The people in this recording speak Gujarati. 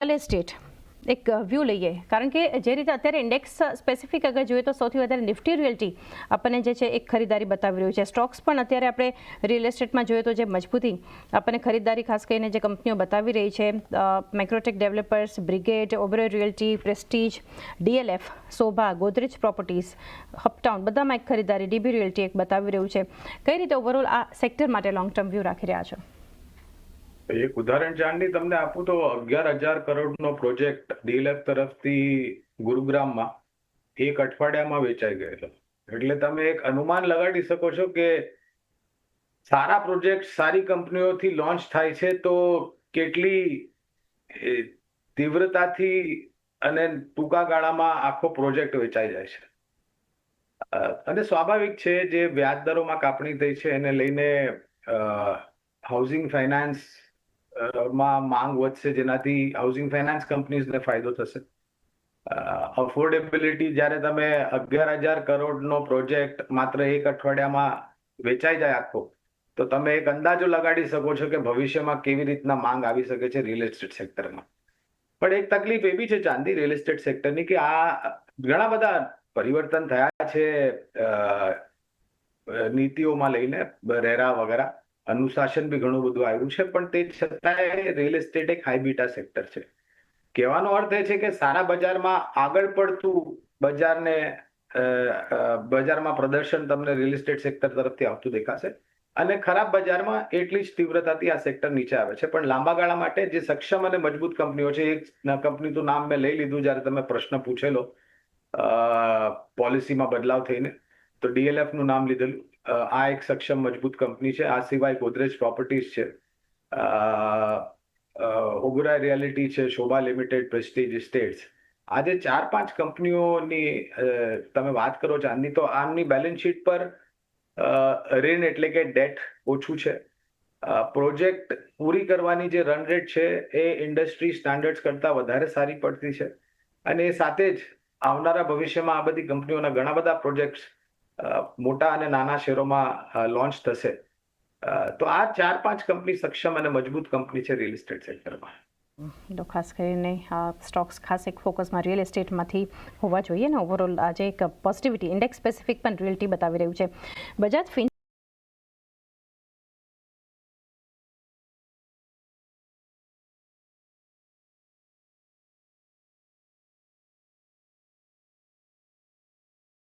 रियल एस्टेट एक व्यू लीए कारण के जे रीते अत्यारे इंडेक्स स्पेसिफिक अगर જોઈએ તો સૌથી વધારે નિફ્ટી રિયલ્ટી આપણને જે છે એક ખરીદારી બતાવી રહ્યું છે। સ્ટોક્સ પણ અત્યારે આપણે રિયલ એસ્ટેટમાં જોઈએ તો જે મજબૂતી આપણને ખરીદારી ખાસ કરીને જે કંપનીઓ બતાવી રહી છે Macrotech ડેવલपर्स, brigade, ઓબરોય realty, Prestige, DLF, શોભા, ગોદરેજ પ્રોપર્ટીઝ, હપટાઉન બધામાં એક ખરીદારી, ડીબી રિયલ્ટી એક બતાવી રહ્યું છે। કઈ રીતે ઓવરઓલ આ સેક્ટર માટે લોંગ ટર્મ વ્યૂ રાખી રહ્યા છો? એક ઉદાહરણ જાણની તમને આપું તો 11,000 કરોડનો પ્રોજેક્ટ ડીએલએફ તરફથી ગુરુગ્રામમાં એક અઠવાડિયામાં વેચાઈ ગયેલો। એટલે તમે એક અનુમાન લગાડી શકો છો કે સારા પ્રોજેક્ટ સારી કંપનીઓથી લોન્ચ થાય છે તો કેટલી તીવ્રતાથી અને ટૂંકા ગાળામાં આખો પ્રોજેક્ટ વેચાઈ જાય છે। અને સ્વાભાવિક છે જે વ્યાજ દરોમાં કાપણી થઈ છે એને લઈને હાઉસિંગ ફાઇનાન્સ માં માંગ વધશે જેનાથી હાઉસિંગ ફાઇનાન્સ કંપનીઝને ફાયદો થશે। અફોર્ડેબિલિટી જ્યારે તમે 11,000 કરોડનો પ્રોજેક્ટ માત્ર એક અઠવાડિયામાં વેચાઈ જાય આખો તો તમે એક અંદાજો લગાડી શકો છો કે ભવિષ્યમાં કેવી રીતના માંગ આવી શકે છે રિયલ એસ્ટેટ સેક્ટરમાં। પણ એક તકલીફ એ બી છે ચાંદી રિયલ એસ્ટેટ સેક્ટરની કે આ ઘણા બધા પરિવર્તન થયા છે નીતિઓમાં લઈને રેરા વગેરે અનુશાસન બી ઘણું બધું આવ્યું છે પણ તે છતાંય રિયલ એસ્ટેટ એક હાઈ બીટા સેક્ટર છે। કહેવાનો અર્થ એ છે કે સારા બજારમાં આગળ પડતું બજારમાં પ્રદર્શન તમને રિયલ એસ્ટેટ સેક્ટર તરફથી આવતું દેખાશે અને ખરાબ બજારમાં એટલી જ તીવ્રતાથી આ સેક્ટર નીચે આવે છે। પણ લાંબા ગાળા માટે જે સક્ષમ અને મજબૂત કંપનીઓ છે એક કંપનીનું નામ મેં લઈ લીધું જ્યારે તમે પ્રશ્ન પૂછેલો પોલિસીમાં બદલાવ થઈને તો ડીએલએફ નું નામ લીધેલું। આ એક સક્ષમ મજબૂત કંપની છે। આ સિવાય ગોદરેજ પ્રોપર્ટીઝ છે, ઓબરાય રિયાલિટી છે, શોભા લિમિટેડ, પ્રેસ્ટીજ એસ્ટેટ્સ, આ જે 4-5 કંપનીઓની તમે વાત કરો ચાંદની તો આમની બેલેન્સ શીટ પર ऋण એટલે કે ડેટ ઓછું છે। પ્રોજેક્ટ પૂરી કરવાની જે રન રેટ છે એ ઇન્ડસ્ટ્રી સ્ટાન્ડર્ડ્સ કરતાં વધારે સારી પડતી છે અને એ સાથે જ આવનારા ભવિષ્યમાં આ બધી કંપનીઓના ઘણા બધા પ્રોજેક્ટ્સ મોટા અને નાના શહેરોમાં લોન્ચ થશે। તો આ 4-5 કંપની સક્ષમ અને મજબૂત કંપની છે રિયલ એસ્ટેટ સેક્ટરમાં। તો ખાસ કરીને સ્ટોક્સ ખાસ એક ફોકસમાં રિયલ એસ્ટેટમાંથી હોવા જોઈએ ને ઓવરઓલ આજે એક પોઝિટિવિટી ઇન્ડેક્સ સ્પેસિફિક પણ રિયલ્ટી બતાવી રહ્યું છે। બજાજ